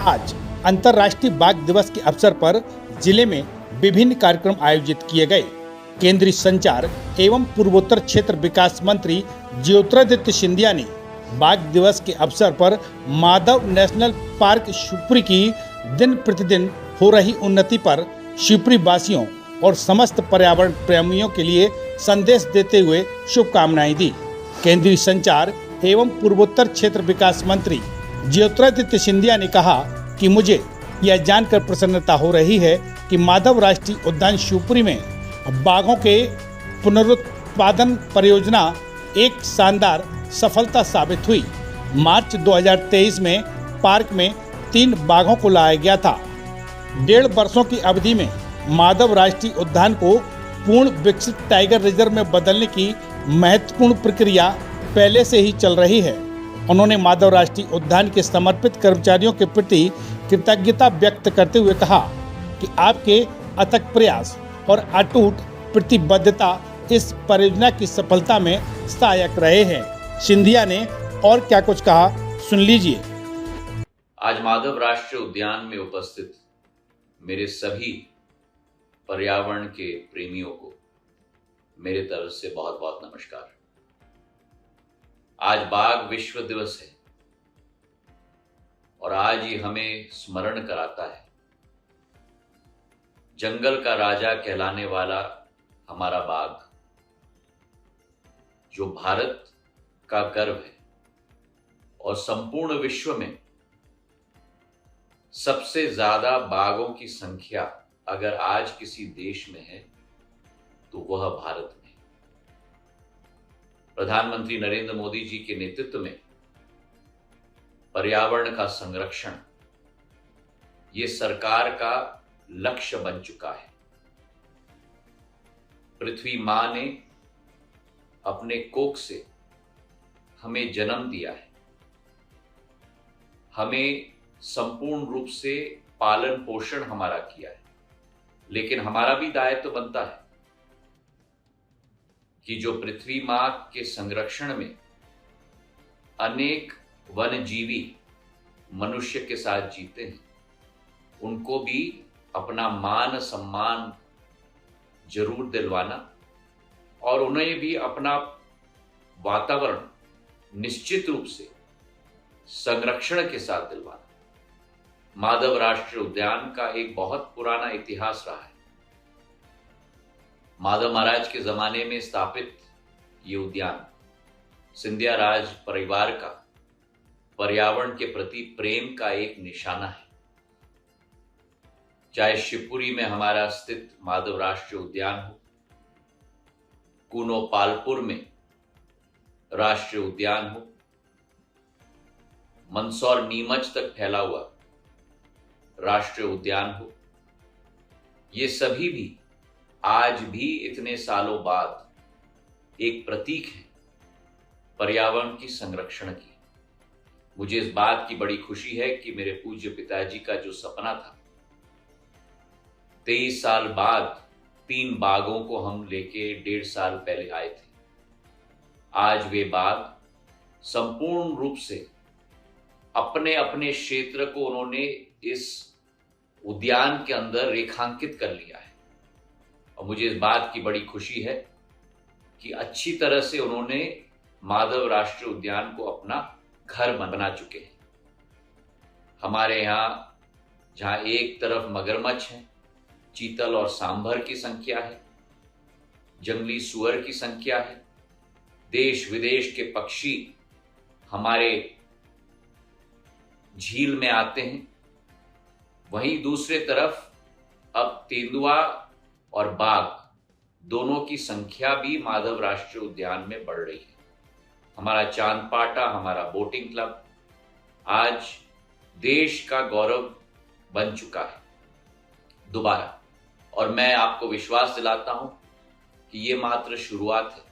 आज अंतर्राष्ट्रीय बाघ दिवस के अवसर पर जिले में विभिन्न कार्यक्रम आयोजित किए गए। केंद्रीय संचार एवं पूर्वोत्तर क्षेत्र विकास मंत्री ज्योतिरादित्य सिंधिया ने बाघ दिवस के अवसर पर माधव नेशनल पार्क शिवपुरी की दिन प्रतिदिन हो रही उन्नति पर शिवपुरी वासियों और समस्त पर्यावरण प्रेमियों के लिए संदेश देते हुए शुभकामनाएं दी। केंद्रीय संचार एवं पूर्वोत्तर क्षेत्र विकास मंत्री ज्योतिरादित्य सिंधिया ने कहा कि मुझे यह जानकर प्रसन्नता हो रही है कि माधव राष्ट्रीय उद्यान शिवपुरी में बाघों के पुनरुत्पादन परियोजना एक शानदार सफलता साबित हुई। मार्च 2023 में पार्क में 3 बाघों को लाया गया था। 1.5 वर्षों की अवधि में माधव राष्ट्रीय उद्यान को पूर्ण विकसित टाइगर रिजर्व में बदलने की महत्वपूर्ण प्रक्रिया पहले से ही चल रही है। उन्होंने माधव राष्ट्रीय उद्यान के समर्पित कर्मचारियों के प्रति कृतज्ञता व्यक्त करते हुए कहा कि आपके अथक प्रयास और अटूट प्रतिबद्धता इस परियोजना की सफलता में सहायक रहे हैं। सिंधिया ने और क्या कुछ कहा, सुन लीजिए। आज माधव राष्ट्रीय उद्यान में उपस्थित मेरे सभी पर्यावरण के प्रेमियों को मेरे तरफ से बहुत बहुत नमस्कार। आज बाघ विश्व दिवस है और आज ही हमें स्मरण कराता है जंगल का राजा कहलाने वाला हमारा बाघ, जो भारत का गर्व है और संपूर्ण विश्व में सबसे ज्यादा बाघों की संख्या अगर आज किसी देश में है तो वह भारत में। प्रधानमंत्री नरेंद्र मोदी जी के नेतृत्व में पर्यावरण का संरक्षण ये सरकार का लक्ष्य बन चुका है। पृथ्वी मां ने अपने कोख से हमें जन्म दिया है, हमें संपूर्ण रूप से पालन पोषण हमारा किया है, लेकिन हमारा भी दायित्व बनता है कि जो पृथ्वी मां के संरक्षण में अनेक वन्यजीवी मनुष्य के साथ जीते हैं, उनको भी अपना मान सम्मान जरूर दिलवाना और उन्हें भी अपना वातावरण निश्चित रूप से संरक्षण के साथ दिलवाना। माधव राष्ट्रीय उद्यान का एक बहुत पुराना इतिहास रहा है। माधव महाराज के जमाने में स्थापित ये उद्यान सिंधिया राज परिवार का पर्यावरण के प्रति प्रेम का एक निशाना है। चाहे शिवपुरी में हमारा स्थित माधव राष्ट्रीय उद्यान हो, कूनो पालपुर में राष्ट्रीय उद्यान हो, मंदसौर नीमच तक फैला हुआ राष्ट्रीय उद्यान हो, ये सभी भी आज भी इतने सालों बाद एक प्रतीक है पर्यावरण की संरक्षण की। मुझे इस बात की बड़ी खुशी है कि मेरे पूज्य पिताजी का जो सपना था, 23 साल बाद 3 बाघों को हम लेके 1.5 साल पहले आए थे। आज वे बाघ संपूर्ण रूप से अपने अपने क्षेत्र को उन्होंने इस उद्यान के अंदर रेखांकित कर लिया है और मुझे इस बात की बड़ी खुशी है कि अच्छी तरह से उन्होंने माधव राष्ट्रीय उद्यान को अपना घर बना चुके हैं। हमारे यहाँ जहाँ एक तरफ मगरमच्छ है, चीतल और सांभर की संख्या है, जंगली सुअर की संख्या है, देश विदेश के पक्षी हमारे झील में आते हैं, वहीं दूसरे तरफ अब तेंदुआ और बाघ दोनों की संख्या भी माधव राष्ट्रीय उद्यान में बढ़ रही है। हमारा चांदपाटा, हमारा बोटिंग क्लब आज देश का गौरव बन चुका है दोबारा, और मैं आपको विश्वास दिलाता हूं कि ये मात्र शुरुआत है।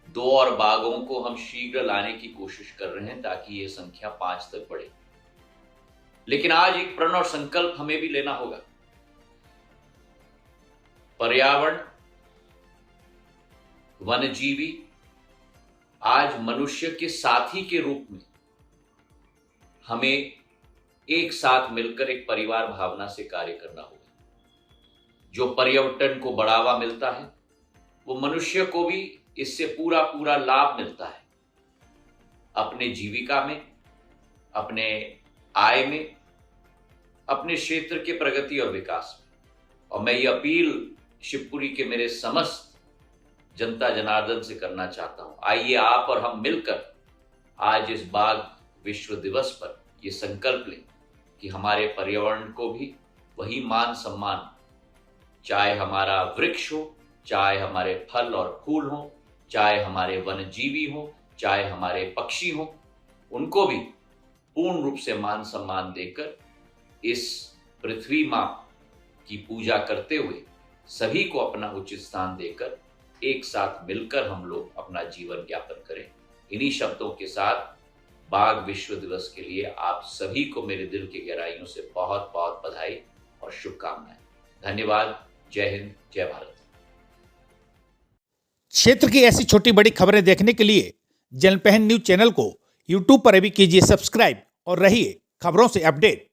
2 और बाघों को हम शीघ्र लाने की कोशिश कर रहे हैं ताकि ये संख्या 5 तक बढ़े। लेकिन आज एक प्रण और संकल्प हमें भी लेना होगा। पर्यावरण, वन्यजीवी आज मनुष्य के साथी के रूप में हमें एक साथ मिलकर एक परिवार भावना से कार्य करना होगा। जो पर्यटन को बढ़ावा मिलता है वो मनुष्य को भी इससे पूरा पूरा लाभ मिलता है, अपने जीविका में, अपने आय में, अपने क्षेत्र के प्रगति और विकास में। और मैं ये अपील शिवपुरी के मेरे समस्त जनता जनार्दन से करना चाहता हूं, आइए आप और हम मिलकर आज इस बाघ विश्व दिवस पर ये संकल्प लें कि हमारे पर्यावरण को भी वही मान सम्मान, चाहे हमारा वृक्ष हो, चाहे हमारे फल और फूल हो, चाहे हमारे वन्यजीवी हो, चाहे हमारे पक्षी हो, उनको भी पूर्ण रूप से मान सम्मान देकर इस पृथ्वी मां की पूजा करते हुए सभी को अपना उचित स्थान देकर एक साथ मिलकर हम लोग अपना जीवन यापन करें। इन्हीं शब्दों के साथ बाघ विश्व दिवस के लिए आप सभी को मेरे दिल की गहराइयों से बहुत बहुत बधाई और शुभकामनाएं। धन्यवाद। जय हिंद, जय भारत। क्षेत्र की ऐसी छोटी बड़ी खबरें देखने के लिए जनपहन न्यूज चैनल को यूट्यूब पर अभी कीजिए सब्सक्राइब और रहिए खबरों से अपडेट।